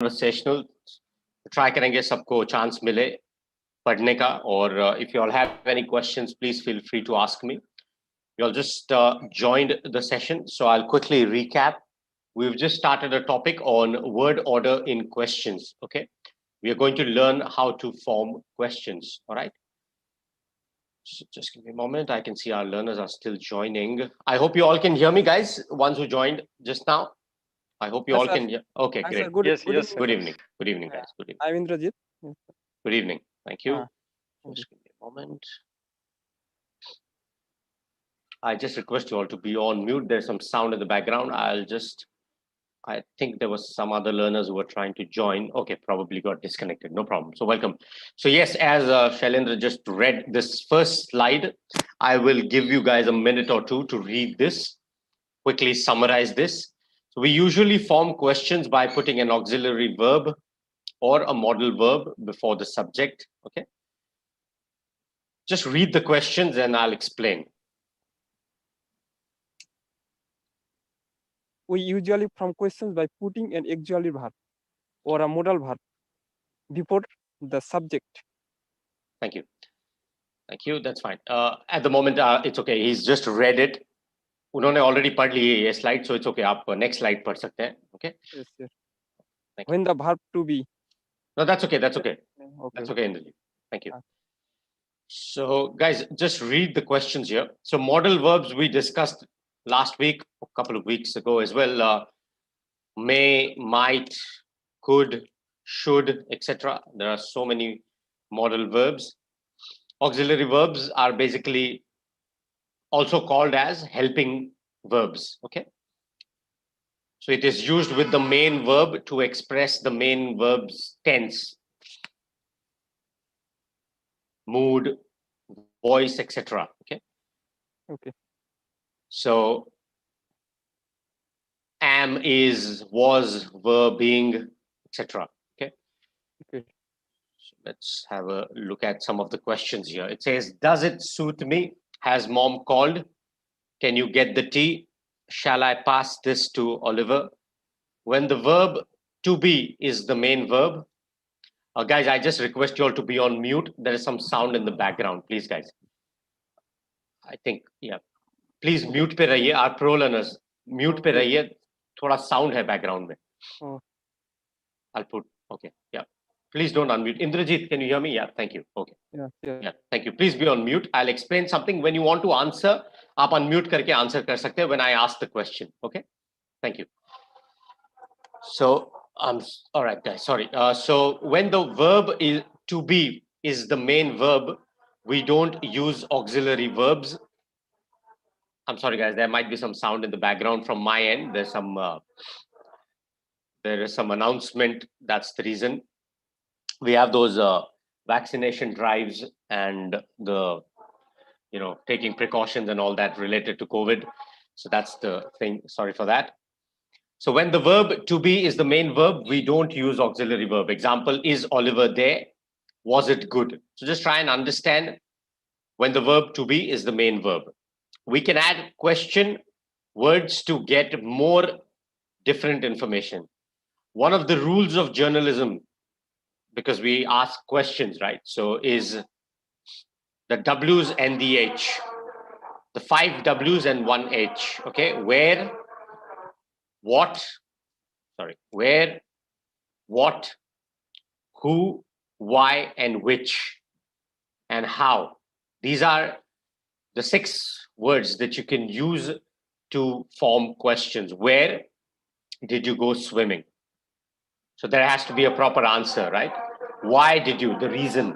conversational. Try करेंगे सबको chance मिले पढ़ने का और if you all have any questions, please feel free to ask me. You all just joined the session, so I'll quickly recap. We've just started a topic on word order in questions. Okay, we are going to learn how to form questions. All right. So just give me a moment. I can see our learners are still joining. I hope you all can hear me, guys. Ones who joined just now. I hope you Yes, all sir. can hear. Okay, Hi, great. sir. Good Yes, evening. yes, sir. Good evening. Good evening, guys. Good evening. I'm Indrajit. Yes, sir. Good evening. Thank you. Thank Just give me a moment. I just request you all to be on mute. There's some sound in the background. I think there was some other learners who were trying to join. Okay, probably got disconnected. No problem. So welcome. So yes, as Shailendra just read this first slide, I will give you guys a minute or two to read this, quickly summarize this. So we usually form questions by putting an auxiliary verb or a modal verb before the subject. Okay. Just read the questions and I'll explain. We usually form questions by putting an auxiliary verb or a modal verb before the subject. Thank you. Thank you. That's fine. At the moment, it's okay. He's just read it. उन्होंने already पढ़ ली है ये slide, so it's okay. आप next slide पढ़ सकते हैं. Okay. Yes, yes. Thank When the verb to be. No, that's okay. That's okay. Okay. That's okay, Indrajit. Thank you. Ah. So, guys, just read the questions here. So, modal verbs we discussed last week, a couple of weeks ago as well. May, might, could, should, etc. There are so many modal verbs. Auxiliary verbs are basically also called as helping verbs. Okay. So it is used with the main verb to express the main verb's tense, mood, voice, etc. Okay. Okay. So am, is, was, were, being, etc. Okay. Okay. So let's have a look at some of the questions here. It says, does it suit me? Has mom called? Can you get the tea? Shall I pass this to Oliver? When the verb to be is the main verb. Guys, I just request you all to be on mute. There is some sound in the background. Please, guys. I think, yeah. Please mute पे रहिए. Our pro learners, mute पे रहिए. थोड़ा sound है background में. Oh. I'll put, okay, yeah. Please don't unmute. Indrajit, can you hear me? Yeah, thank you. Okay. Yeah, thank you. Please be on mute. I'll explain something. When you want to answer, आप unmute करके answer कर सकते हैं when I ask the question. Okay. Thank you. So, all right, guys. Sorry. So when the verb is to be is the main verb, we don't use auxiliary verbs. I'm sorry, guys. There might be some sound in the background from my end. There is some announcement. That's the reason. We have those vaccination drives and the, taking precautions and all that related to COVID. So that's the thing. Sorry for that. So when the verb to be is the main verb, we don't use auxiliary verb. Example, is Oliver there? Was it good? So just try and understand when the verb to be is the main verb. We can add question words to get more different information. One of the rules of journalism, because we ask questions, right? So is the W's and the H, the 5 W's and 1 H, okay? Where, what, who, why, and which, and how. These are the 6 words that you can use to form questions. Where did you go swimming? So there has to be a proper answer, right? Why did you? The reason.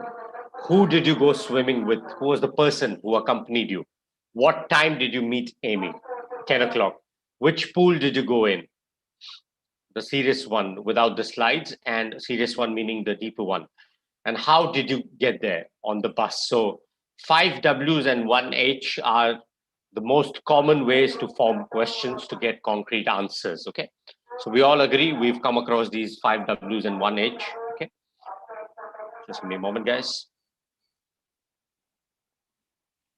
Who did you go swimming with? Who was the person who accompanied you? What time did you meet Amy? 10 o'clock. Which pool did you go in? The serious one without the slides, and serious one meaning the deeper one. And how did you get there? On the bus. So 5 W's and 1 H are the most common ways to form questions to get concrete answers. Okay. So we all agree we've come across these 5 W's and 1 H. Okay. Just give me a moment, guys.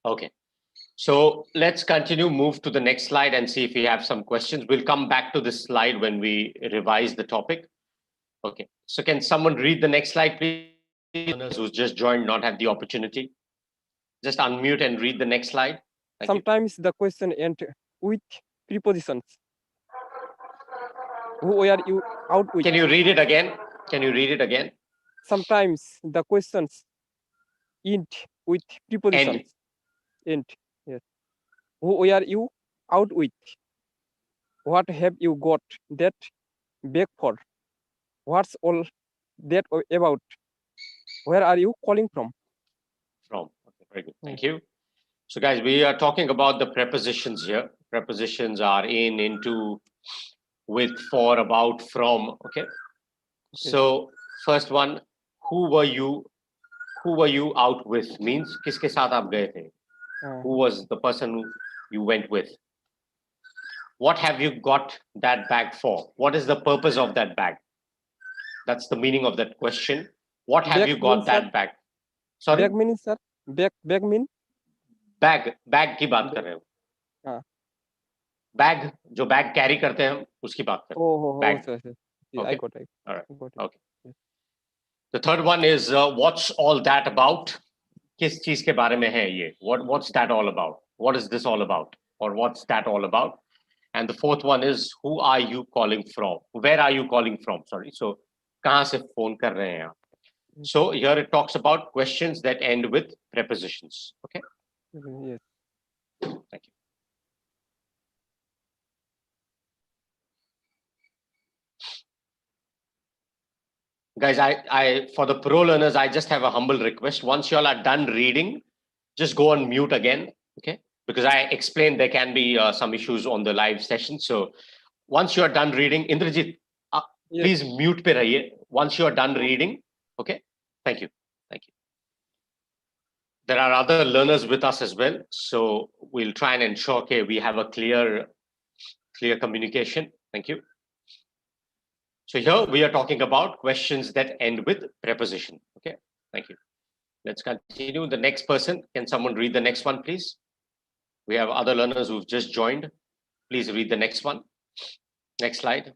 Okay. So let's continue, move to the next slide and see if we have some questions. We'll come back to this slide when we revise the topic. Okay. So can someone read the next slide, please? Learners who's just joined not had the opportunity. Just unmute and read the next slide. Thank you. Sometimes the question ends with prepositions. Who were you out with? Can you read it again? Can you read it again? Sometimes the questions end with prepositions. End. Yes. Who were you out with? What have you got that bag for? What's all that about? Where are you calling from? From. Okay, very good. Thank you. So guys, we are talking about the prepositions here. Prepositions are in, into, with, for, about, from. Okay. So first one, who were you out with means किसके साथ आप गए थे? Who was the person who you went with? What have you got that bag for? What is the purpose of that bag? That's the meaning of that question. What have Bag you got means, that sir? bag? Bag means, sir? Bag mean? Bag की बात कर रहे हो. हाँ. Bag जो bag carry करते हैं हम उसकी बात कर रहे हैं. Bag. sir. Yeah, Okay. I got it. All right. Got it. Okay. The third one is what's all that about? किस चीज के बारे में है ये? What's that all about? What is this all about? Or what's that all about? And the fourth one is who are you calling from? Where are you calling from? Sorry. So कहाँ से phone कर रहे हैं आप? So here it talks about questions that end with prepositions. Okay. Yes. Thank you. Guys, I for the pro learners, I just have a humble request. Once you all are done reading, just go on mute again, okay? Because I explained there can be some issues on the live session. So once you are done reading, Indrajit, please mute pe rahiye. Once you are done reading, okay? Thank you. Thank you. There are other learners with us as well. So we'll try and ensure, okay, we have a clear communication. Thank you. So here we are talking about questions that end with preposition. Okay, thank you. Let's continue. The next person, can someone read the next one, please? We have other learners who've just joined. Please read the next one. Next slide.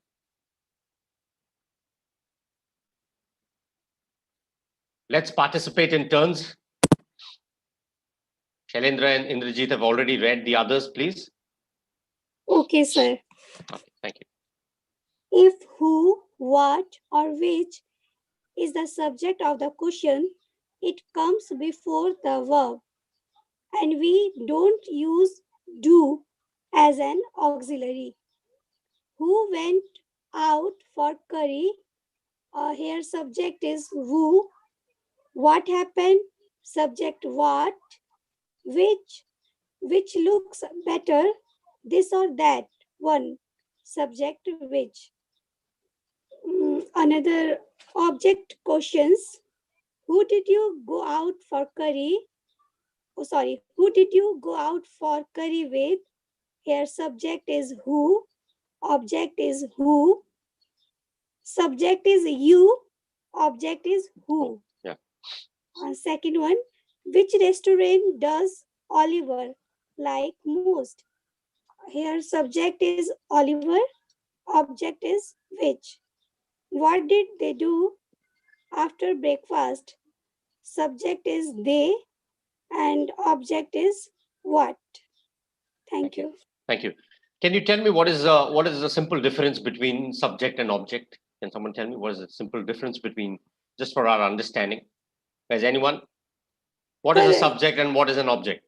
Let's participate in turns. Shailendra and Indrajit have already read the others, please. Okay, sir. Okay, thank you. If who, what, or which is the subject of the question, it comes before the verb. And we don't use do as an auxiliary. Who went out for curry? Here subject is who. What happened? Subject what. Which looks better? This or that. One. Subject which. Another object questions. Who did you go out for curry? Oh, sorry. Who did you go out for curry with? Here subject is who. Object is who. Subject is you. Object is who. Yeah. Second one. Which restaurant does Oliver like most? Here subject is Oliver. Object is which. What did they do after breakfast? Subject is they and object is what. Thank you. Thank you. Can you tell me what is the simple difference between subject and object? Can someone tell me what is the simple difference between, just for our understanding? Has anyone? What is a subject and what is an object?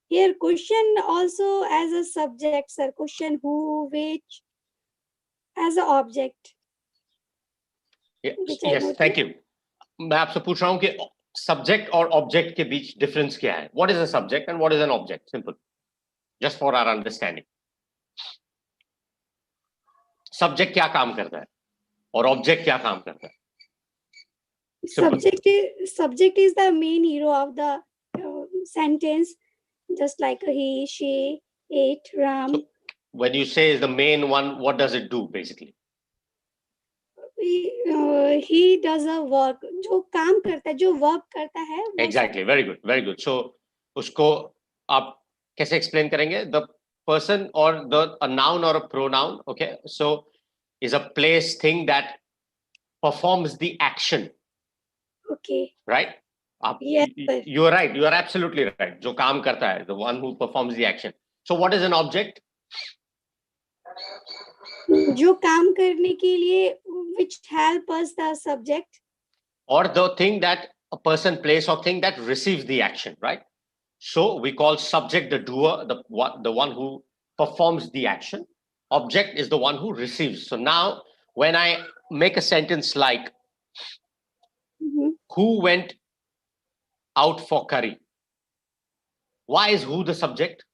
Here question also as a subject, sir. Question who, which, as an object. Yes, thank you. मैं आपसे पूछ रहा हूँ कि subject और object के बीच difference क्या है? What is a subject and what is an object? Simple. Just for our understanding. Subject क्या काम करता है और object क्या काम करता है? Subject is the main hero of the sentence, just like he, she, it, Ram. So, when you say is the main one, what does it do basically? He does a work. जो काम करता है, जो work करता है. Exactly. Very good. Very good. So उसको आप कैसे explain करेंगे? The person or a noun or a pronoun. Okay. So is a place, thing that performs the action, Okay. right? Yes, sir. You are right. You are absolutely right. जो काम करता है, the one who performs the action. So what is an object? जो काम करने के लिए which help us the subject. Or the thing that a person, place, or thing that receives the action, right? So we call subject the doer, the one who performs the action. Object is the one who receives. So now when I make a sentence like, who went out for curry? Why is who the subject?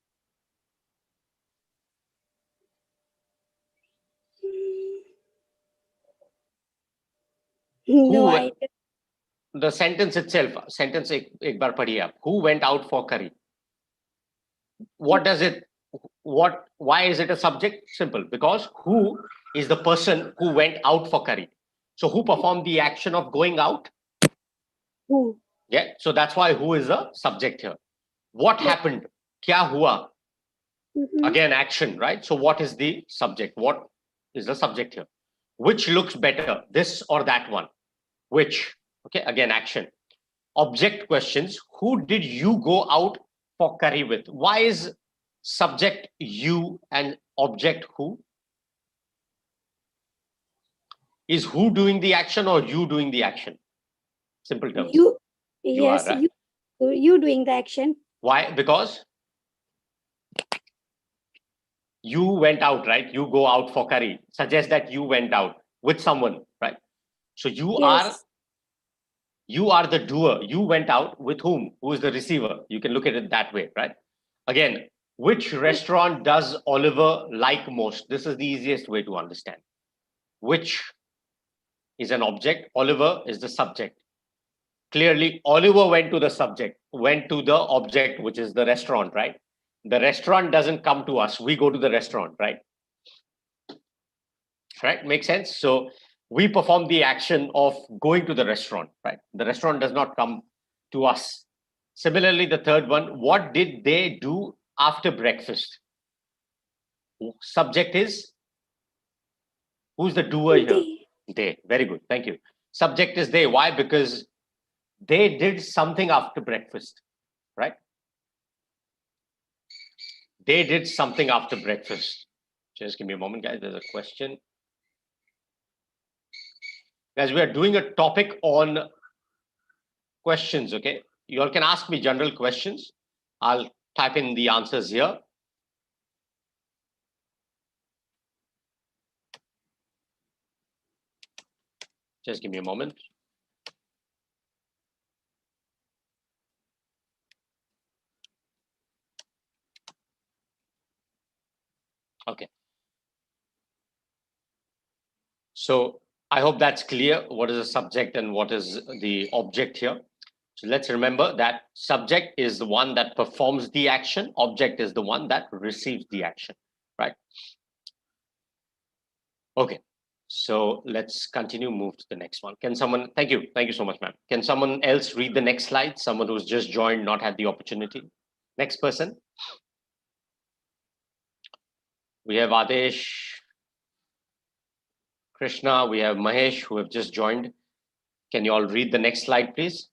No idea. The sentence itself, sentence ek bar padhiye aap. Who went out for curry? What does it, why is it a subject? Simple, because who is the person who went out for curry. So who performed the action of going out? Who? Yeah, so that's why who is the subject here. What happened? Kya hua? Again, action, right? So what is the subject? What is the subject here? Which looks better, this or that one? Which? Okay, again, action. Object questions. Who did you go out for curry with? Why is subject you and object who? Is who doing the action or you doing the action? Simple terms. You. You Yes, are, right? you doing the action. Why? Because you went out, right? You go out for curry. Suggest that you went out with someone, right? So you are the doer. You went out with whom? Who is the receiver? You can look at it that way, right? Again, which restaurant does Oliver like most? This is the easiest way to understand. Which is an object. Oliver is the subject. Clearly, Oliver went to the subject, went to the object, which is the restaurant, right? The restaurant doesn't come to us. We go to the restaurant, right? Right? Makes sense? So we perform the action of going to the restaurant, right? The restaurant does not come to us. Similarly, the third one, what did they do after breakfast? Subject is, who's the doer here? They. Very good. Thank you. Subject is they. Why? Because they did something after breakfast, right? They did something after breakfast. Just give me a moment, guys. There's a question. Guys, we are doing a topic on questions, okay? You all can ask me general questions. I'll type in the answers here. Just give me a moment. Okay. So I hope that's clear. What is the subject and what is the object here? So let's remember that subject is the one that performs the action. Object is the one that receives the action, right? Okay. So let's continue, move to the next one. Can someone, thank you so much, ma'am. Can someone else read the next slide? Someone who's just joined, not had the opportunity. Next person. We have Adesh, Krishna, we have Mahesh who have just joined. Can you all read the next slide, please?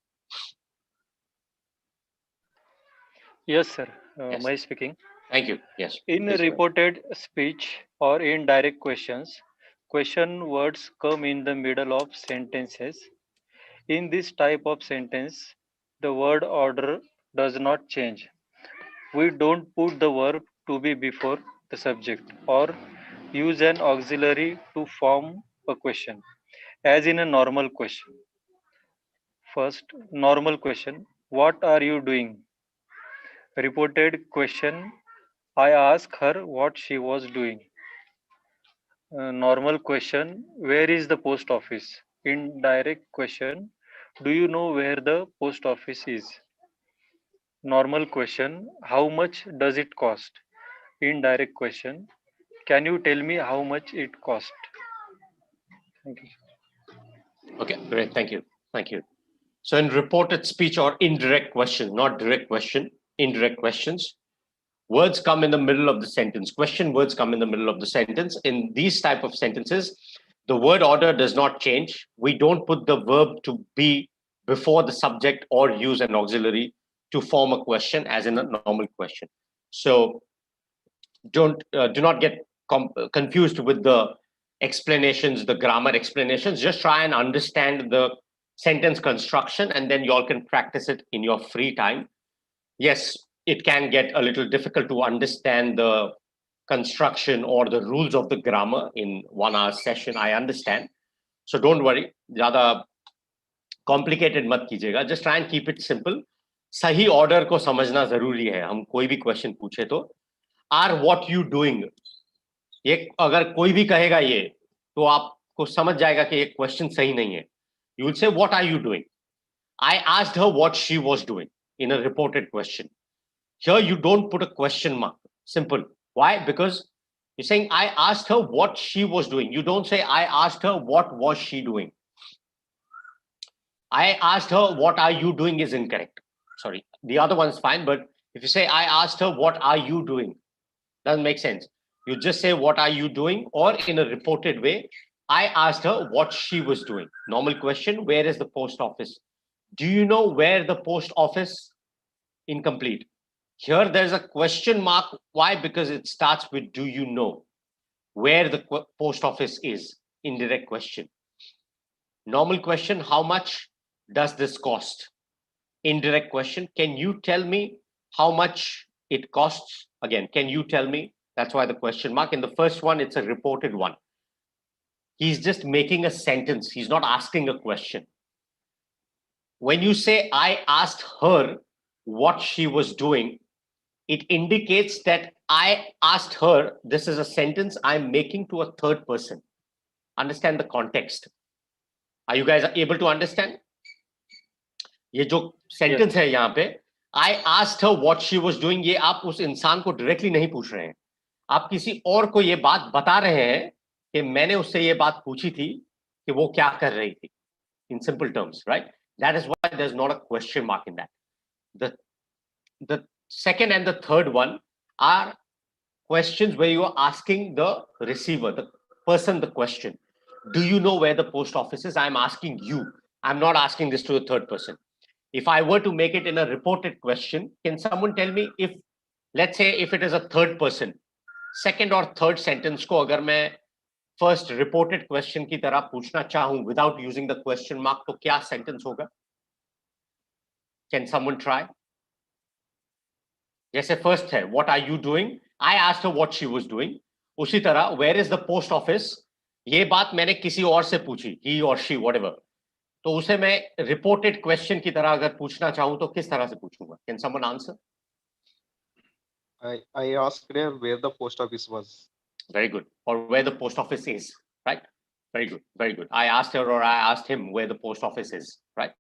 Yes, sir. Yes. Mahesh speaking. Thank you. Yes. In reported speech or in direct questions, question words come in the middle of sentences. In this type of sentence, the word order does not change. We don't put the verb to be before the subject or use an auxiliary to form a question, as in a normal question. First, normal question, what are you doing? Reported question, I asked her what she was doing. Normal question, where is the post office? Indirect question, do you know where the post office is? Normal question, how much does it cost? Indirect question, can you tell me how much it cost? Thank you. Okay, great. Thank you. Thank you. So in reported speech or indirect question, not direct question, indirect questions, words come in the middle of the sentence. Question words come in the middle of the sentence. In these type of sentences, the word order does not change. We don't put the verb to be before the subject or use an auxiliary to form a question as in a normal question. So do not get confused with the explanations, the grammar explanations. Just try and understand the sentence construction, and then you all can practice it in your free time. Yes, it can get a little difficult to understand the construction or the rules of the grammar in 1 hour session. I understand. So don't worry. ज़्यादा complicated मत कीजिएगा. Just try and keep it simple. सही order को समझना जरूरी है. हम कोई भी question पूछे तो are what you doing, ये अगर कोई भी कहेगा ये तो आपको समझ जाएगा कि ये क्वेश्चन सही नहीं है. You will say what are you doing. I asked her what she was doing in a reported question. Here you don't put a question mark. Simple. Why? Because you're saying I asked her what she was doing. You don't say I asked her what was she doing. I asked her what are you doing is incorrect. Sorry, the other one's fine, but if you say I asked her what are you doing, doesn't make sense. You just say what are you doing, or in a reported way, I asked her what she was doing. Normal question, where is the post office? Do you know where the post office? Incomplete. Here there's a question mark. Why? Because it starts with do you know where the post office is? Indirect question. Normal question, how much does this cost? Indirect question, can you tell me how much it costs? Again, can you tell me? That's why the question mark. In the first one, it's a reported one. He's just making a sentence. He's not asking a question. When you say, I asked her what she was doing, it indicates that I asked her, this is a sentence I'm making to a third person. Understand the context. Are you guys able to understand? ये जो sentence है यहाँ पे, I asked her what she was doing, ये आप उस इंसान को directly नहीं पूछ रहे हैं. आप किसी और को ये बात बता रहे हैं कि मैंने उससे ये बात पूछी थी कि वो क्या कर रही थी. In simple terms, right? That is why there's not a question mark in that. The second and the third one are questions where you are asking the receiver, the person, the question. Do you know where the post office is? I'm asking you. I'm not asking this to a third person. If I were to make it in a reported question, can someone tell me if, let's say, if it is a third person, second or third sentence को अगर मैं first reported question की तरह पूछना चाहूं without using the question mark, तो क्या sentence होगा? Can someone try? जैसे first है, what are you doing? I asked her what she was doing. उसी तरह, where is the post office? ये बात मैंने किसी और से पूछी, he or she, whatever. तो उसे मैं reported question की तरह अगर पूछना चाहूं तो किस तरह से पूछूंगा? Can someone answer? I asked her where the post office was. Very good. Or where the post office is, right? Very good. Very good. I asked her or I asked him where the post office is, right?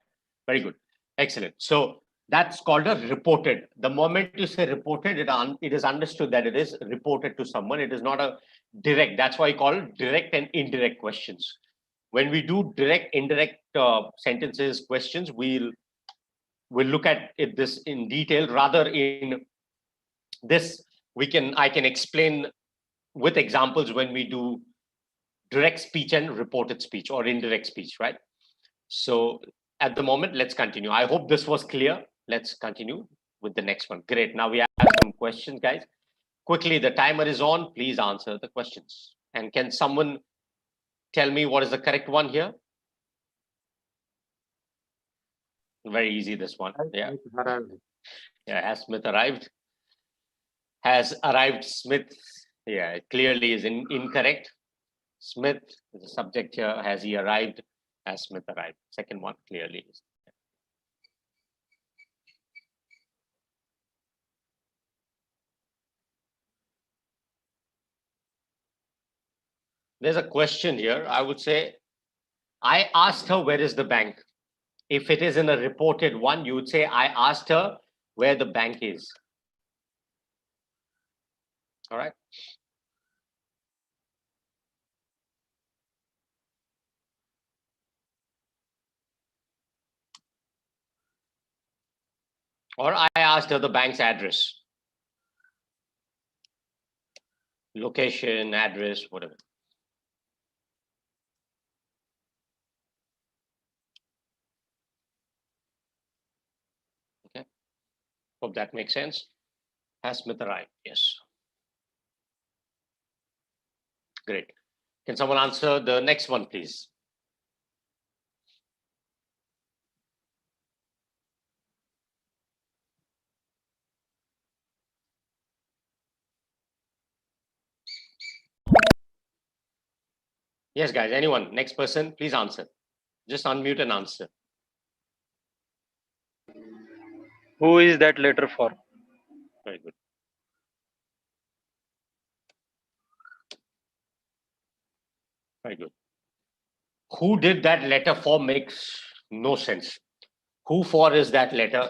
Very good. Excellent. So that's called a reported. The moment you say reported, it is understood that it is reported to someone. It is not a direct. That's why I call it direct and indirect questions. When we do direct, indirect sentences, questions, we'll look at it this in detail. Rather, in this, I can explain with examples when we do direct speech and reported speech or indirect speech, right? So at the moment, let's continue. I hope this was clear. Let's continue with the next one. Great. Now we have some questions, guys. Quickly, the timer is on. Please answer the questions. And can someone tell me what is the correct one here? Very easy, this one. Yeah. Yeah, has Smith arrived? Has arrived Smith? Yeah, it clearly is incorrect. Smith, the subject here, has he arrived? Has Smith arrived? Second one clearly is. There's a question here. I would say, I asked her where is the bank. If it is in a reported one, you would say, I asked her where the bank is. All right. Or I asked her the bank's address. Location, address, whatever. Hope that makes sense. Has Mitarai? Yes. Great. Can someone answer the next one, please? Yes, guys. Anyone? Next person, please answer. Just unmute and answer. Who is that letter for? Very good. Very good. Who did that letter for makes no sense. Who for is that letter?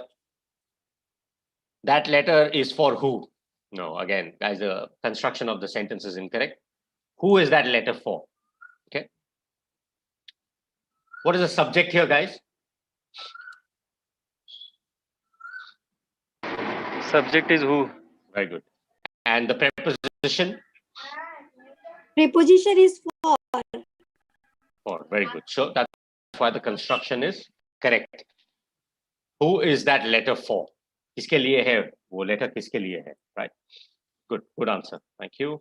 That letter is for who? No, again, guys, the construction of the sentence is incorrect. Who is that letter for? Okay. What is the subject here, guys? Subject is who? Very good. And the preposition? Preposition is for. For. Very good. So that's why the construction is correct. Who is that letter for? किसके लिए है? वो letter किसके लिए है? Right. Good. Good answer. Thank you.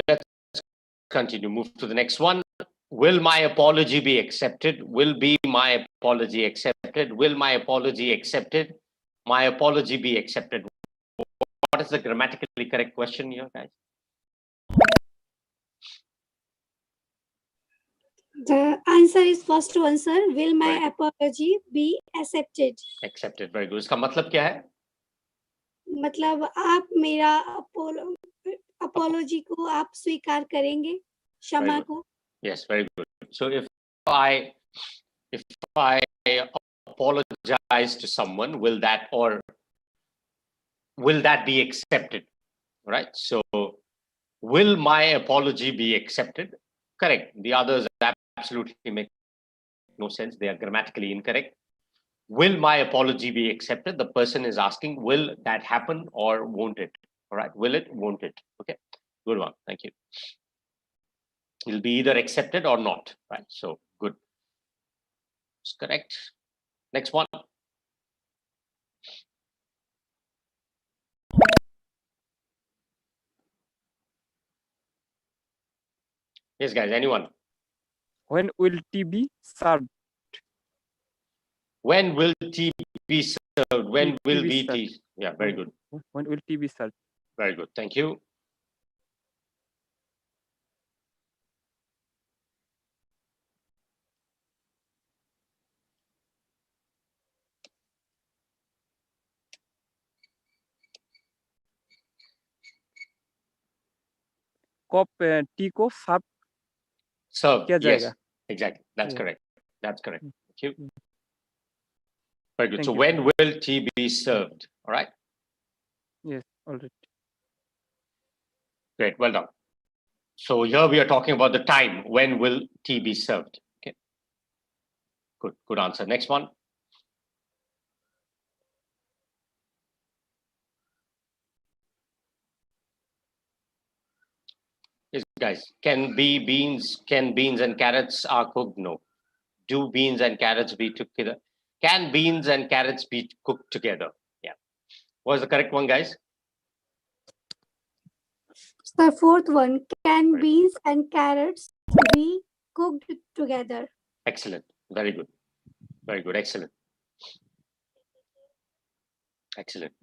Let's continue. Move to the next one. Will my apology be accepted? Will be my apology accepted? Will my apology accepted? My apology be accepted? What is the grammatically correct question here, guys? The answer is first one, sir. Will my Right. apology be accepted? Accepted. Very good. इसका मतलब क्या है? मतलब आप मेरा apology को आप स्वीकार करेंगे, क्षमा को. Yes, very good. So if I apologize to someone, will that be accepted? Right. So will my apology be accepted? Correct. The others absolutely make no sense. They are grammatically incorrect. Will my apology be accepted? The person is asking, will that happen or won't it? All right. Will it? Won't it? Okay. Good one. Thank you. It'll be either accepted or not. Right. So good. It's correct. Next one. Yes, guys. Anyone? When will tea be served? When will tea be served? When Tea will be be served. tea? Yeah, very good. When will tea be served? Very good. Thank you. Cup T को सर्व Served. किया Yes, जाएगा. exactly. That's Yeah. correct. That's correct. Thank you. Mm. Very good. Thank So you. when will tea be served? All right. Yes, all right. Great. Well done. So here we are talking about the time. When will tea be served? Okay. Good. Good answer. Next one. Yes, guys. Can beans and carrots are cooked? No. Do beans and carrots be together? Can beans and carrots be cooked together? Yeah. What's the correct one, guys? The fourth one, can Right. beans and carrots be cooked together? Excellent. Very good. Very good. Excellent. Excellent.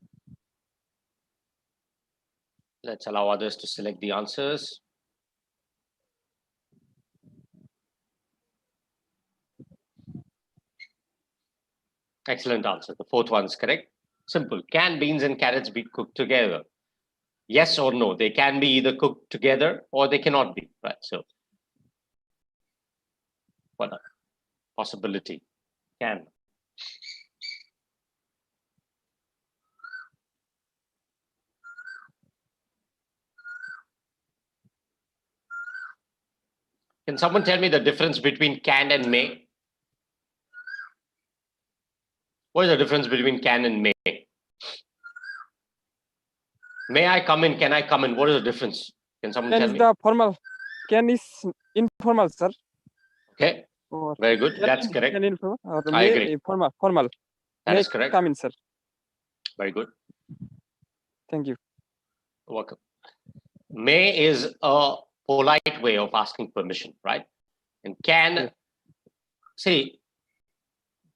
Let's allow others to select the answers. Excellent answer. The fourth one is correct. Simple. Can beans and carrots be cooked together? Yes or no? They can be either cooked together or they cannot be. Right. So, what a possibility. Can. Can someone tell me the difference between can and may? What is the difference between can and may? May I come in? Can I come in? What is the difference? Can someone Can tell is me? the formal. Can is informal, sir. Okay. Or Very good. can That's correct. Can informal or I agree. formal. Formal. That May is correct. come in, sir. Very good. Thank you. Welcome. May is a polite way of asking permission, right? And can, Yes. see,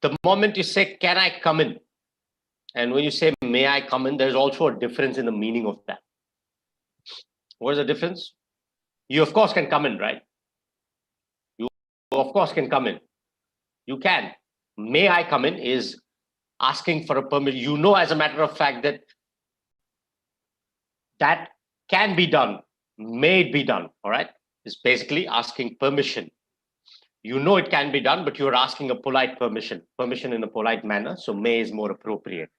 the moment you say, can I come in? And when you say, may I come in, there's also a difference in the meaning of that. What is the difference? You, of course, can come in, right? You, of course, can come in. You can. May I come in is asking for a permit. You know, as a matter of fact, that that can be done, may it be done, all right? It's basically asking permission. You know it can be done, but you're asking a polite permission in a polite manner. So may is more appropriate.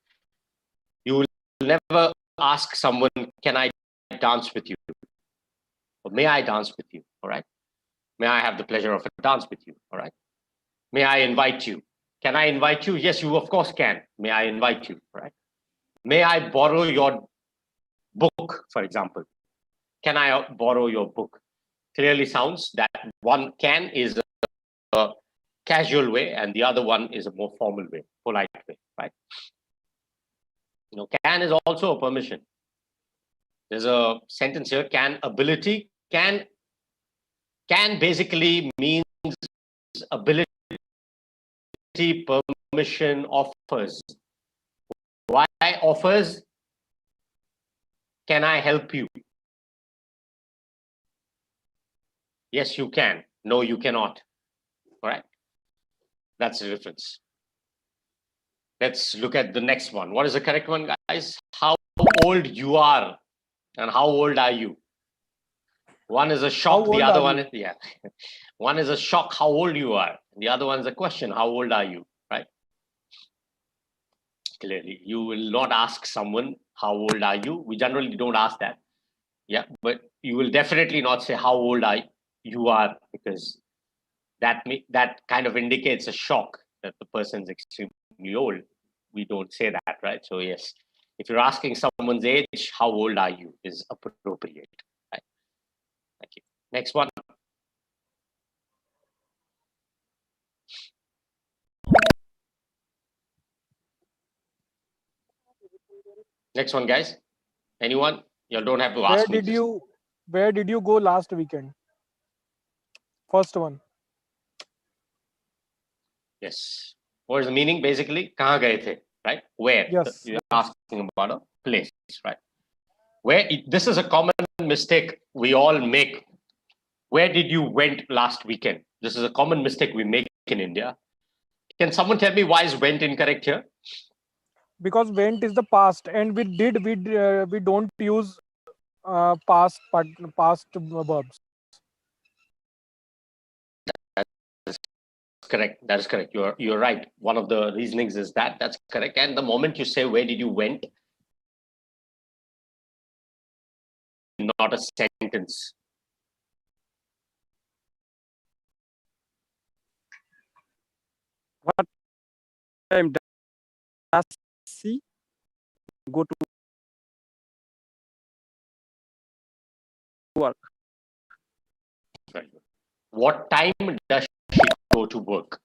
You will never ask someone, can I dance with you? Or may I dance with you? All right. May I have the pleasure of a dance with you? All right. May I invite you? Can I invite you? Yes, you of course can. May I invite you? All right. May I borrow your book, for example? Can I borrow your book? Clearly sounds that one can is a casual way and the other one is a more formal way, polite way, right? You know, can is also a permission. There's a sentence here, can ability, can basically means ability, permission, offers. Why offers? Can I help you? Yes, you can. No, you cannot. All right. That's the difference. Let's look at the next one. What is the correct one, guys? How old you are and how old are you? One is a shock, the other one is, yeah. One is a shock, how old you are. The other one is a question, how old are you, right? Clearly, you will not ask someone, how old are you? We generally don't ask that. Yeah, but you will definitely not say how old you are, because that kind of indicates a shock that the person is extremely old. We don't say that, right? So yes, if you're asking someone's age, how old are you is appropriate. Right? Thank you. Next one. Next one, guys. Anyone? You don't have to ask me. Where did you go last weekend? First one. Yes. What is the meaning? Basically, kahan gaye the, right? Where? Yes. You're asking about a place, right? Where? This is a common mistake we all make. Where did you went last weekend? This is a common mistake we make in India. Can someone tell me why is went incorrect here? Because went is the past, and we don't use past verbs. Correct. That is correct. You're right. One of the reasonings is that's correct. And the moment you say where did you went, not a sentence. What time does she go to work? Right. What time does she go to work?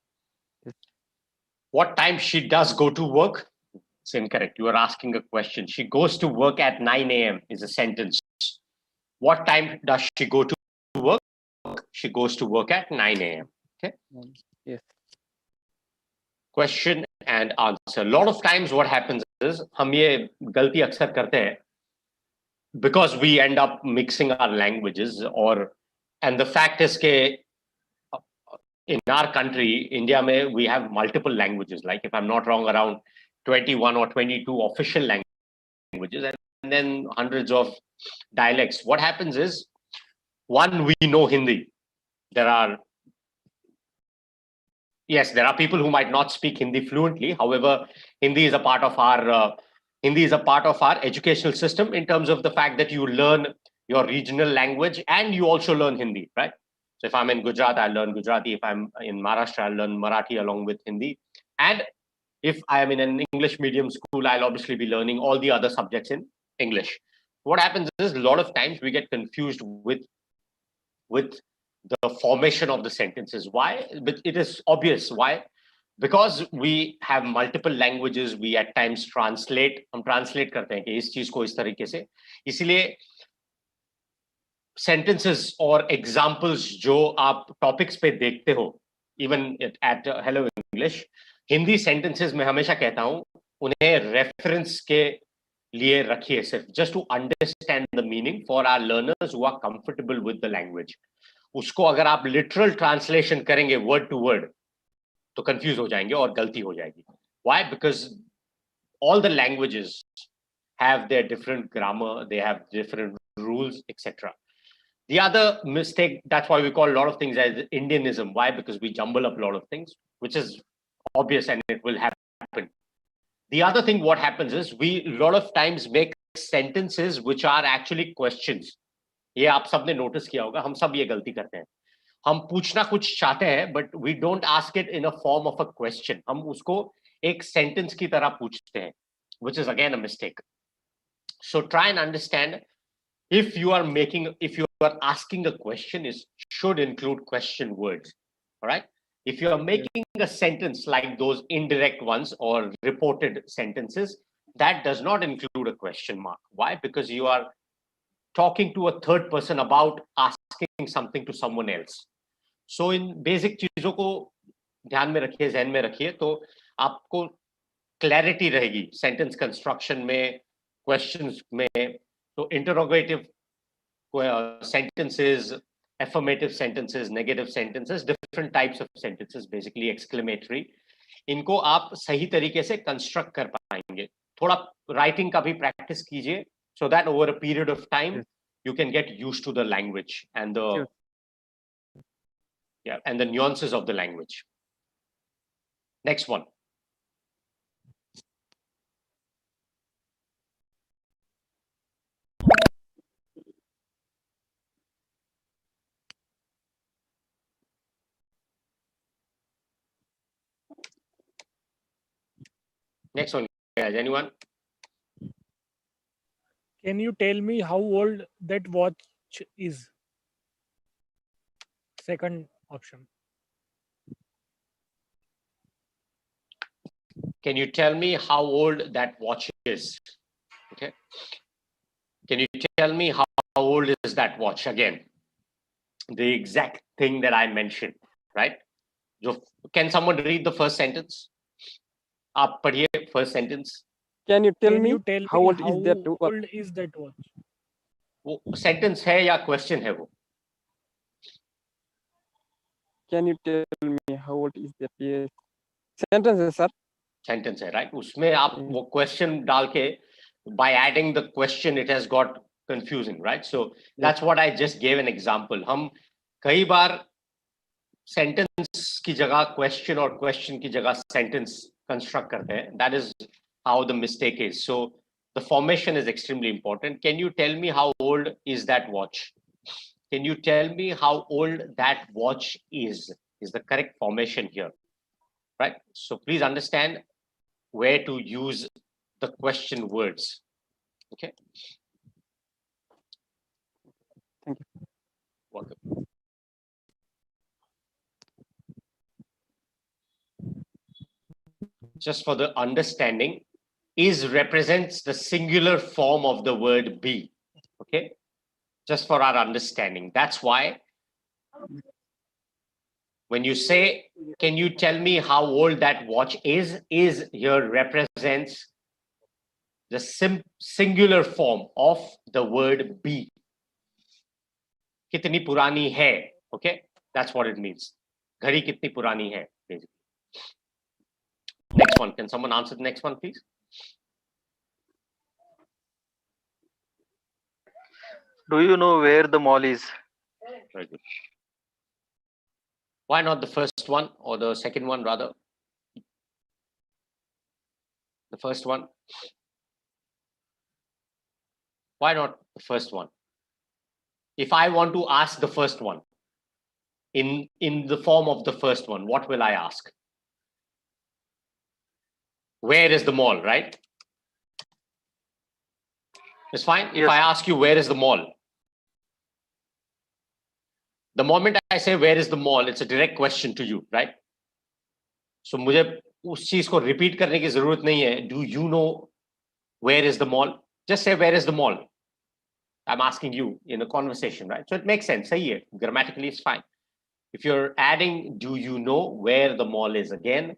What time she does go to work? It's incorrect. You are asking a question. She goes to work at 9 a.m. is a sentence. What time does she go to work? She goes to work at 9 a.m. Okay. Yes. Question and answer. A lot of times what happens is हम ये गलती अक्सर करते हैं because we end up mixing our languages and the fact is that in our country, India, we have multiple languages. Like if I'm not wrong, around 21 or 22 official languages and then hundreds of dialects. What happens is, one, we know Hindi. There are people who might not speak Hindi fluently. However, Hindi is a part of our educational system in terms of the fact that you learn your regional language and you also learn Hindi, right? So if I'm in Gujarat, I learn Gujarati. If I'm in Maharashtra, I learn Marathi along with Hindi. And if I am in an English medium school, I'll obviously be learning all the other subjects in English. What happens is a lot of times we get confused with the formation of the sentences. Why? But it is obvious. Why? because we have multiple languages, we at times translate, हम translate करते हैं कि इस चीज को इस तरीके से, इसीलिए sentences और examples जो आप topics पे देखते हो, even at Hello English, Hindi sentences में हमेशा कहता हूं उन्हें reference के लिए रखिए सिर्फ, just to understand the meaning for our learners who are comfortable with the language. उसको अगर आप literal translation करेंगे word to word तो कंफ्यूज हो जाएंगे और गलती हो जाएगी. Why? Because all the languages have their different grammar, they have different rules, etc. The other mistake, that's why we call a lot of things as Indianism. Why? Because we jumble up a lot of things, which is obvious and it will happen. The other thing what happens is we a lot of times make sentences which are actually questions. ये आप सबने notice किया होगा, हम सब ये गलती करते हैं. हम पूछना कुछ चाहते हैं but we don't ask it in a form of a question. हम उसको एक sentence की तरह पूछते हैं, which is again a mistake. So try and understand, if you are asking a question, it should include question words. All right. If you are making a sentence like those indirect ones or reported sentences, that does not include a question mark. Why? Because you are talking to a third person about asking something to someone else. So in basic चीजों को ध्यान में रखिए, ध्यान में रखिए, तो आपको clarity रहेगी sentence construction में, questions में. तो interrogative sentences, affirmative sentences, negative sentences, different types of sentences, basically exclamatory. इनको आप सही तरीके से construct कर पाएंगे. थोड़ा writing का भी practice कीजिए, so that over a period of time you can get used to the language and the and the nuances of the language. Next one. Next one, guys. Anyone? Can you tell me how old that watch is? Second option. Can you tell me how old that watch is? Okay. Can you tell me how old is that watch? Again, the exact thing that I mentioned, right? Can someone read the first sentence? आप पढ़िए first sentence. Can you tell Can me you tell how me old how is that watch? old is that watch? वो sentence है या question है वो? Can you tell me how old is that? Yes. Sentence है sir. Sentence है, right? उसमें आप वो question डाल के, by adding the question it has got confusing, right? So that's what I just gave an example. हम कई बार sentence की जगह question और question की जगह sentence construct करते हैं. That is how the mistake is. So the formation is extremely important. Can you tell me how old is that watch? Can you tell me how old that watch is? Is the correct formation here, right? So please understand where to use the question words. Okay. Thank you. Welcome. Just for the understanding, is represents the singular form of the word be. Okay. Just for our understanding. That's why when you say, can you tell me how old that watch is here represents the singular form of the word be. Kitni purani hai. Okay, that's what it means. Ghadi kitni purani hai, basically. Next one. Can someone answer the next one, please? Do you know where the mall is? Very good. Why not the first one or the second one rather? The first one. Why not the first one? If I want to ask the first one in the form of the first one, what will I ask? Where is the mall, right? It's fine. If I ask you, where is the mall? The moment I say, where is the mall? It's a direct question to you, right? So मुझे उस चीज को repeat करने की जरूरत नहीं है. Do you know where is the mall? Just say where is the mall. I'm asking you in a conversation, right? So it makes sense. सही है. Grammatically it's fine. If you're adding, do you know where the mall is again?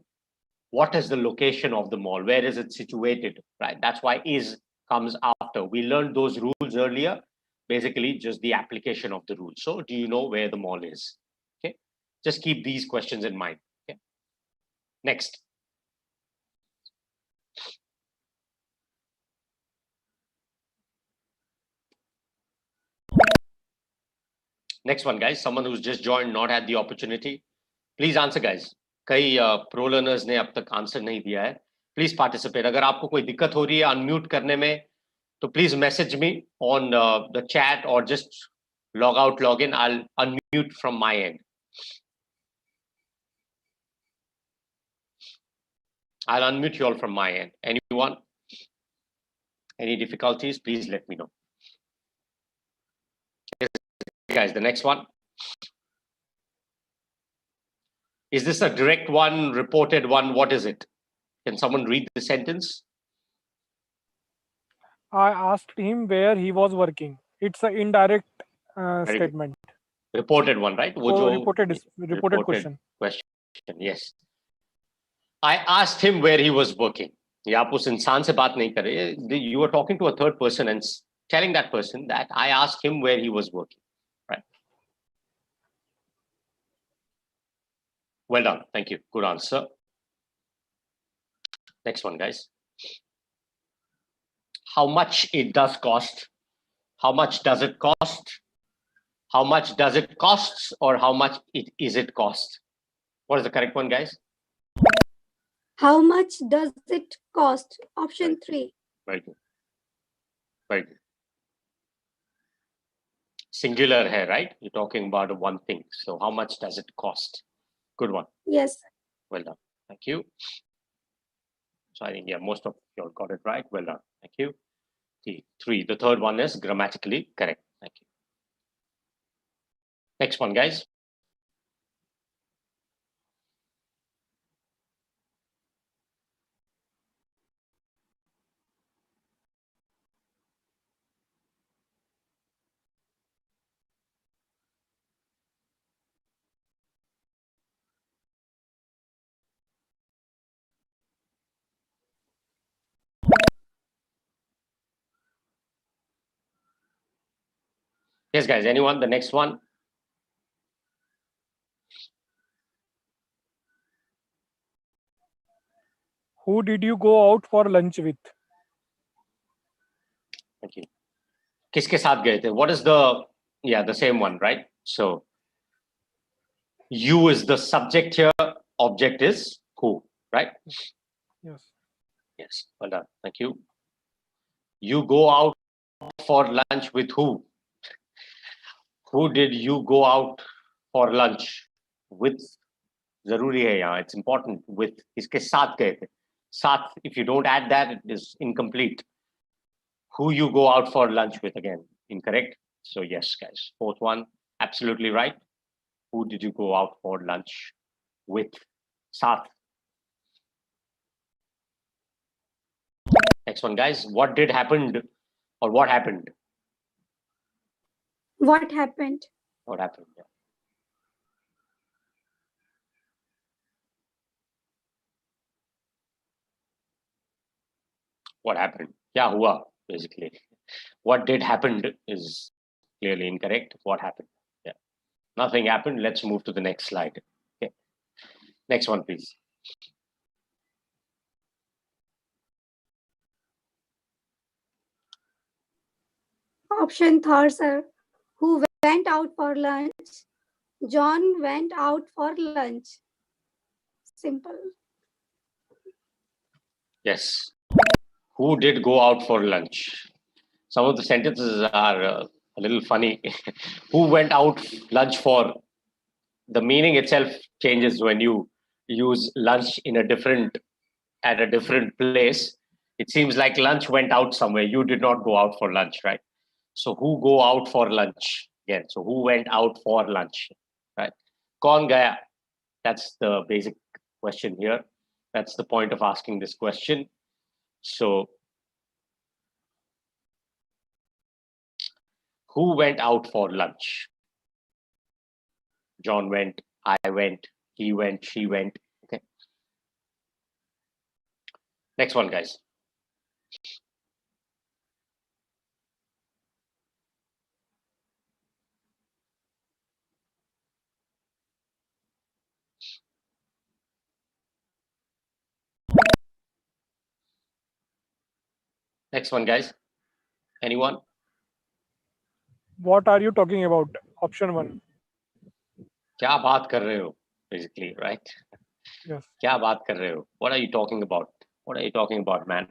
What is the location of the mall? Where is it situated, right? That's why is comes after. We learned those rules earlier, basically just the application of the rule. So do you know where the mall is? Okay, just keep these questions in mind. Okay, next. Next one, guys. Someone who's just joined, not had the opportunity. Please answer, guys. कई pro learners ने अब तक answer नहीं दिया है. Please participate. अगर आपको कोई दिक्कत हो रही है unmute करने में, तो please message me on the chat or just log out, log in. I'll unmute from my end. I'll unmute you all from my end. Anyone? Any difficulties? Please let me know. Guys, the next one. Is this a direct one, reported one? What is it? Can someone read the sentence? I asked him where he was working. It's an indirect Very good. statement. Reported one, right? वो So जो reported question. Yes. I asked him where he was working. ये आप उस इंसान से बात नहीं कर रहे. You were talking to a third person and telling that person that I asked him where he was working. Right. Well done. Thank you. Good answer. Next one, guys. How much it does cost? How much does it cost? How much does it cost, or how much is it cost? What is the correct one, guys? How much does it cost? Option 3. Very good. Very good. Singular hai, right? You're talking about one thing. So how much does it cost? Good one. Yes. Well done. Thank you. So I think, yeah, most of you all got it right. Well done. Thank you. Three. The third one is grammatically correct. Thank you. Next one, guys. Yes, guys. Anyone? The next one. Who did you go out for lunch with? Thank you. किसके साथ गए थे? What is the, yeah, the same one, right? So you is the subject here, object is who, right? Yes. Yes, well done. Thank you. You go out for lunch with who? Who did you go out for lunch with? जरूरी है यहाँ. It's important. With किसके साथ गए थे? साथ, if you don't add that, it is incomplete. Who you go out for lunch with, again, incorrect. So yes, guys, fourth one, absolutely right. Who did you go out for lunch with? Saath. Next one, guys. What did happen, or what happened? What happened? What happened? Yeah. What happened? क्या हुआ, basically. What did happen is clearly incorrect. What happened? Yeah. Nothing happened. Let's move to the next slide. Okay. Next one, please. Option 3, sir. Who went out for lunch? John went out for lunch. Simple. Yes. Who did go out for lunch? Some of the sentences are a little funny. Who went out lunch for? The meaning itself changes when you use lunch in at a different place. It seems like lunch went out somewhere. You did not go out for lunch, right? So who go out for lunch? Again, so who went out for lunch, right? Kaun gaya? That's the basic question here. That's the point of asking this question. So, who went out for lunch? John went, I went, he went, she went. Okay. Next one, guys. Next one, guys. Anyone? What are you talking about? Option 1. क्या बात कर रहे हो? Basically, right? Yes. क्या बात कर रहे हो? What are you talking about? What are you talking about, man?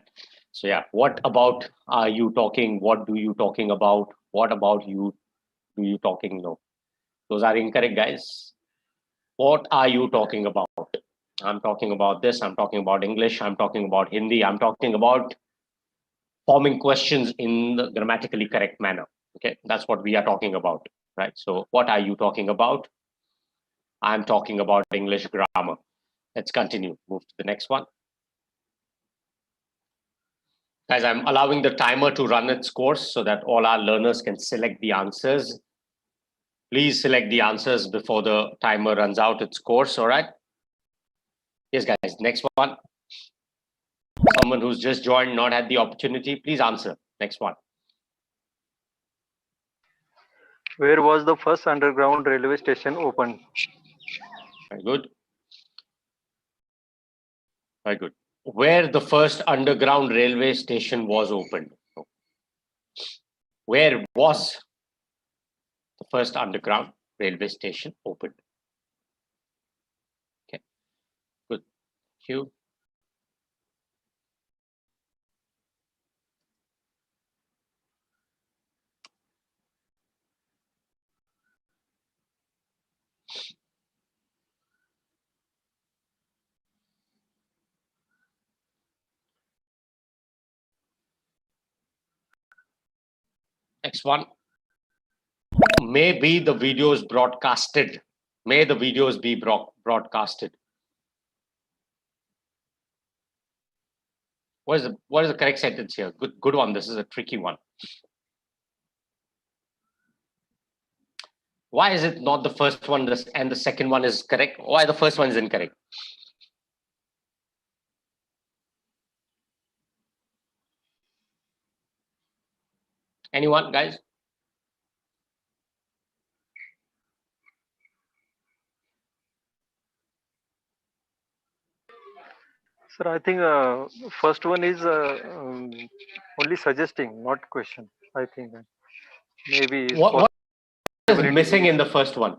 So yeah, what about are you talking? What do you talking about? What about you do you talking? No. Those are incorrect, guys. What are you talking about? I'm talking about this. I'm talking about English. I'm talking about Hindi. I'm talking about forming questions in the grammatically correct manner. Okay, that's what we are talking about, right? So, what are you talking about? I'm talking about English grammar. Let's continue. Move to the next one. Guys, I'm allowing the timer to run its course so that all our learners can select the answers. Please select the answers before the timer runs out its course, all right? Yes, guys, next one. Someone who's just joined, not had the opportunity, please answer. Next one. Where was the first underground railway station opened? Very good. Very good. Where the first underground railway station was opened? Where was the first underground railway station opened? Okay, good. Thank you. Next one. May the videos broadcasted. May the videos be broadcasted. What is the correct sentence here? Good one. This is a tricky one. Why is it not the first one and the second one is correct? Why the first one is incorrect? Anyone, guys? Sir, I think first one is only suggesting, not question. I think maybe it's What is possibility missing in the first one?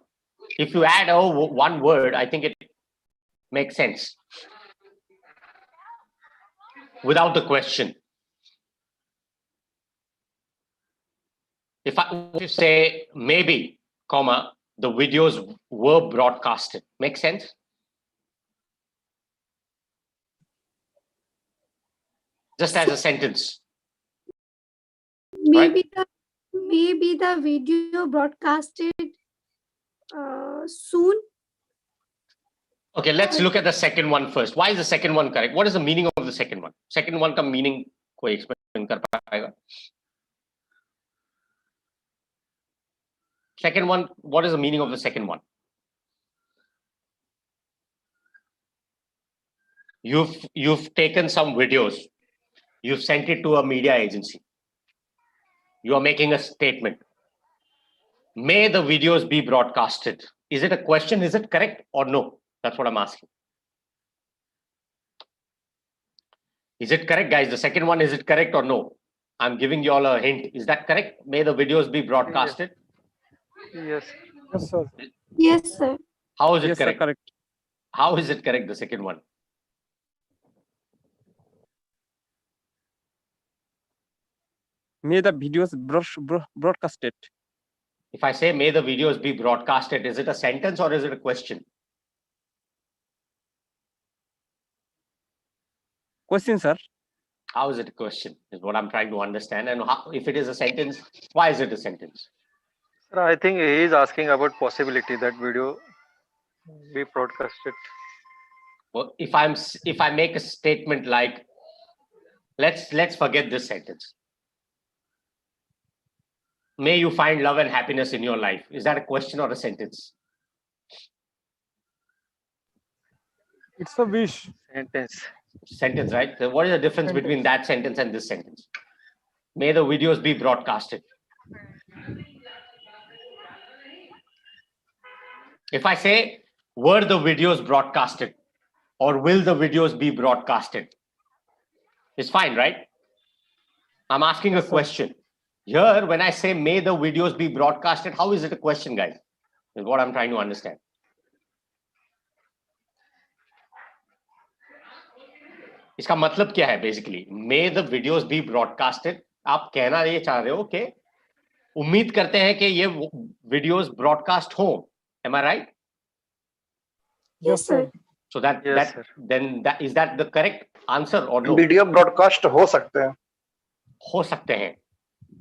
If you add one word, I think it makes sense. Without the question. If you say maybe, comma, the videos were broadcasted. Make sense? Just as a sentence. Maybe the video broadcasted soon. Okay, let's look at the second one first. Why is the second one correct? What is the meaning of the second one? Second one ka meaning koi explain kar paega? Second one, what is the meaning of the second one? You've taken some videos. You've sent it to a media agency. You are making a statement. May the videos be broadcasted. Is it a question? Is it correct or no? That's what I'm asking. Is it correct, guys? The second one, is it correct or no? I'm giving you all a hint. Is that correct? May the videos be broadcasted? Yes. Yes, sir. Yes, sir. How is it Yes, sir, correct? correct. How is it correct, the second one? May the videos broadcasted. If I say may the videos be broadcasted, is it a sentence or is it a question? Question, sir. How is it a question is what I'm trying to understand. And how, if it is a sentence, why is it a sentence? Sir, I think he is asking about possibility that video be broadcasted. Well, if I make a statement like, let's forget this sentence. May you find love and happiness in your life. Is that a question or a sentence? It's a wish. Sentence. Sentence, right? So what is the difference between that sentence and this sentence? May the videos be broadcasted. If I say, were the videos broadcasted or will the videos be broadcasted? It's fine, right? I'm asking Yes, a sir. question. Here, when I say, may the videos be broadcasted, how is it a question, guys? Is what I'm trying to understand. इसका मतलब क्या है basically? May the videos be broadcasted. आप कहना ये चाह रहे हो कि उम्मीद करते हैं कि ये वीडियोस ब्रॉडकास्ट हो. Am I right? Yes, sir. So that Yes, that sir. then that is that the correct answer or no? Video broadcast हो सकते हैं. हो सकते हैं,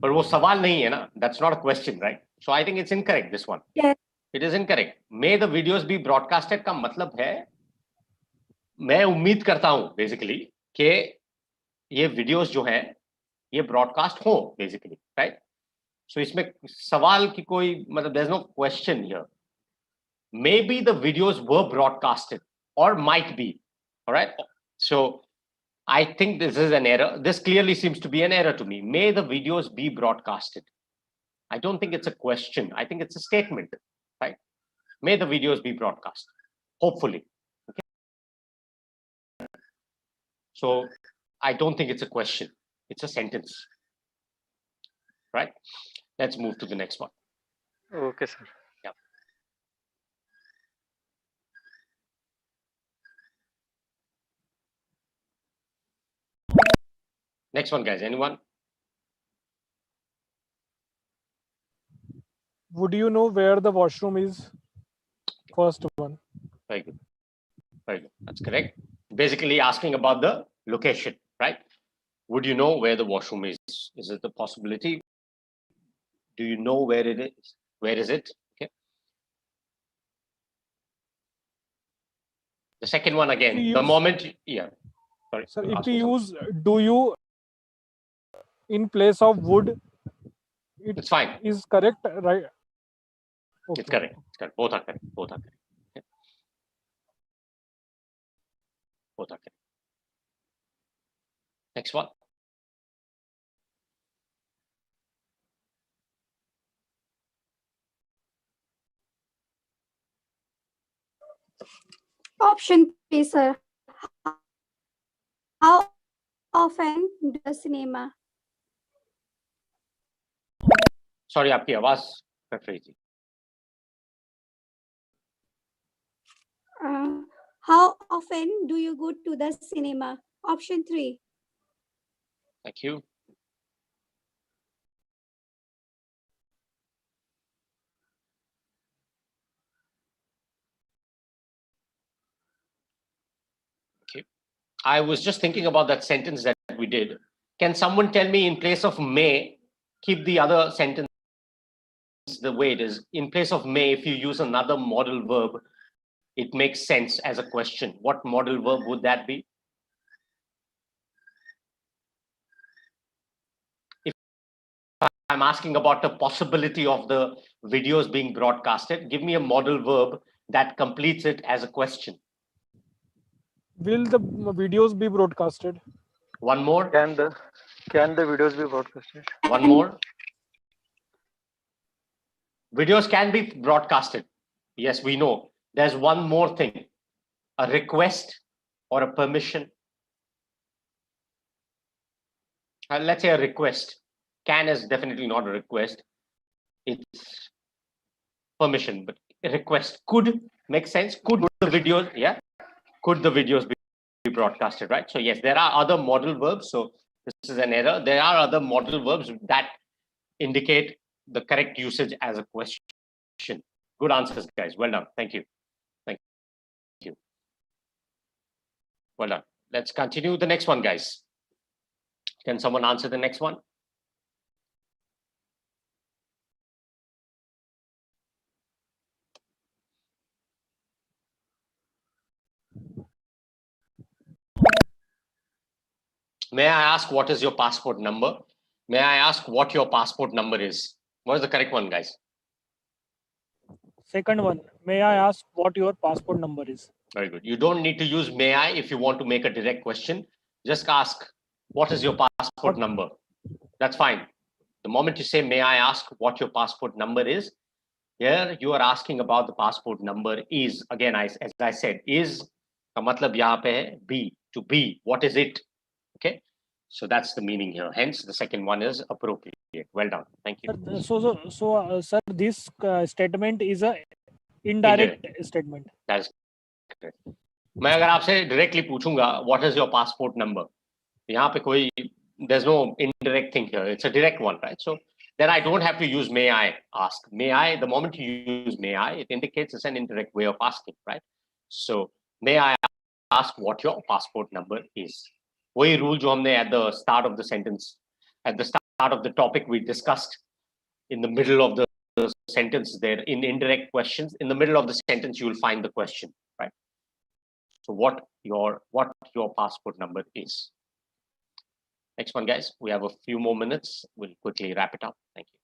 पर वो सवाल नहीं है ना. That's not a question, right? So I think it's incorrect, this one. Yes. It is incorrect. May the videos be broadcasted का मतलब है मैं उम्मीद करता हूं बेसिकली कि ये वीडियोस जो है ये ब्रॉडकास्ट हो बेसिकली, राइट? सो इसमें सवाल की कोई मतलब there is no question here. Maybe the videos were broadcasted or might be. All right. So I think this is an error. This clearly seems to be an error to me. May the videos be broadcasted. I don't think it's a question. I think it's a statement, right? May the videos be broadcast. Hopefully. Okay. So I don't think it's a question. It's a sentence, right? Let's move to the next one. Okay, sir. Next one, guys. Anyone? Would you know where the washroom is? First one. Very good. Very good. That's correct. Basically asking about the location, right? Would you know where the washroom is? Is it a possibility? Do you know where it is? Where is it? Okay. The second one again. We The use- moment, yeah. Sorry. Sir, if ask we me use do you in place of would, something. it It's fine. is correct, right? Okay. It's correct. It's correct. Both are correct. Both are correct. Okay. Both are correct. Next one. Option 3, sir. How often do the cinema? Sorry, आपकी आवाज cut रही थी. How often do you go to the cinema? Option 3. Thank you. Okay. I was just thinking about that sentence that we did. Can someone tell me in place of may, keep the other sentence the way it is. In place of may, if you use another modal verb, it makes sense as a question. What modal verb would that be? If I'm asking about the possibility of the videos being broadcasted, give me a modal verb that completes it as a question. Will the videos be broadcasted? One more. Can the videos be broadcasted? One more. Videos can be broadcasted. Yes, we know. There's one more thing. A request or a permission. Let's say a request. Can is definitely not a request. It's permission, but a request could make sense. Could the videos, yeah? Could the videos be broadcasted, right? So yes, there are other modal verbs. So this is an error. There are other modal verbs that indicate the correct usage as a question. Good answers, guys. Well done. Thank you. Thank you. Well done. Let's continue the next one, guys. Can someone answer the next one? May I ask what is your passport number? May I ask what your passport number is? What is the correct one, guys? Second one, may I ask what your passport number is? Very good. You don't need to use may I if you want to make a direct question. Just ask, what is your passport number? That's fine. The moment you say, may I ask what your passport number is, here you are asking about the passport number is. Again, as I said, is का मतलब यहाँ पे है be, to be. What is it? Okay. So that's the meaning here. Hence, the second one is appropriate. Well done. Thank you. Sir, this statement is a indirect statement. That is correct. मैं अगर आपसे directly पूछूंगा, what is your passport number? यहाँ पे कोई, there's no indirect thing here. It's a direct one, right? So then I don't have to use may I ask. May I, the moment you use may I, it indicates it's an indirect way of asking, right? So may I ask what your passport number is? वही rule जो हमने at the start of the sentence, at the start of the topic we discussed, in the middle of the sentence there, in indirect questions, in the middle of the sentence you will find the question, right? So what your passport number is. Next one, guys. We have a few more minutes. We'll quickly wrap it up. Thank you.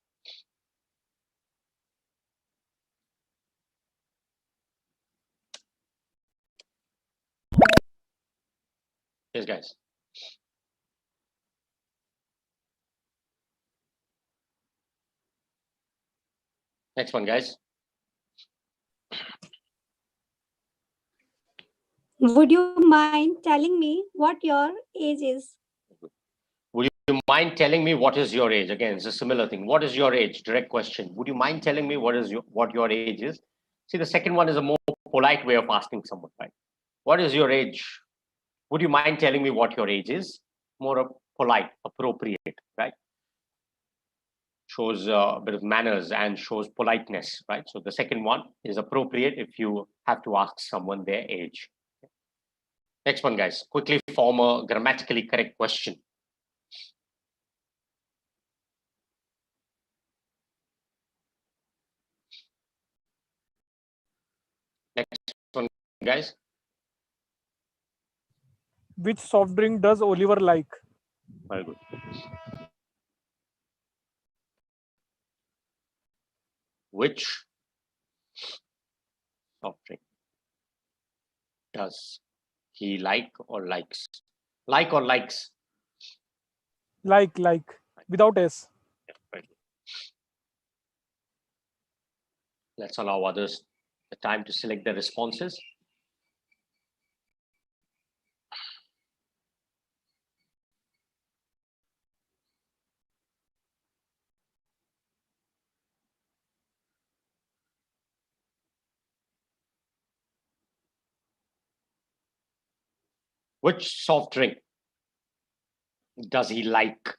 Yes, guys. Next one, guys. Would you mind telling me what your age is? Would you mind telling me what is your age? Again, it's a similar thing. What is your age? Direct question. Would you mind telling me what your age is? See, the second one is a more polite way of asking someone, right? What is your age? Would you mind telling me what your age is? More polite, appropriate, right? Shows a bit of manners and shows politeness, right? So the second one is appropriate if you have to ask someone their age. Next one, guys. Quickly form a grammatically correct question. Next one, guys. Which soft drink does Oliver like? Very good. Which soft drink does he like or likes? Like or likes? Like, without S. Yeah, very good. Let's allow others the time to select their responses. Which soft drink does he like?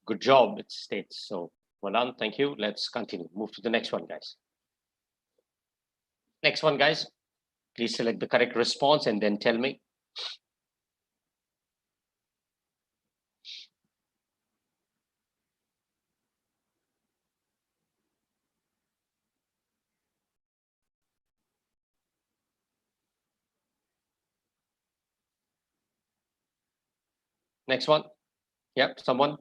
Good job, it states. So well done, thank you. Let's continue. Move to the next one, guys. Next one, guys. Please select the correct response and then tell me. Next one. Yep, someone.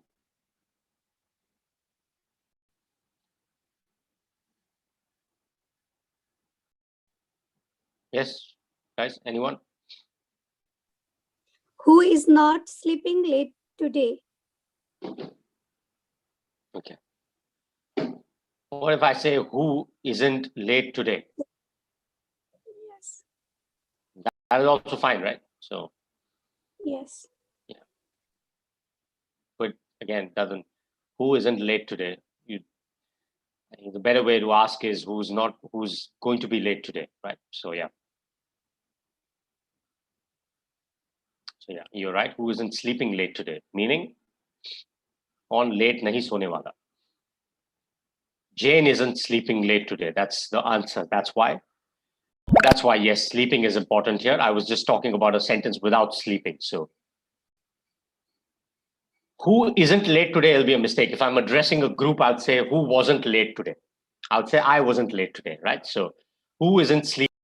Yes, guys, anyone? Who is not sleeping late today? Okay. What if I say who isn't late today? Yes. That is also fine, right? So, Yes. yeah. But again, doesn't, who isn't late today? I think the better way to ask is who's going to be late today, right? So, yeah. So, yeah, you're right. Who isn't sleeping late today? Meaning, on late nahi sone wala. Jane isn't sleeping late today. That's the answer. That's why, yes, sleeping is important here. I was just talking about a sentence without sleeping. So, who isn't late today will be a mistake. If I'm addressing a group, I'll say who wasn't late today. I'll say I wasn't late today, right? So, who isn't sleeping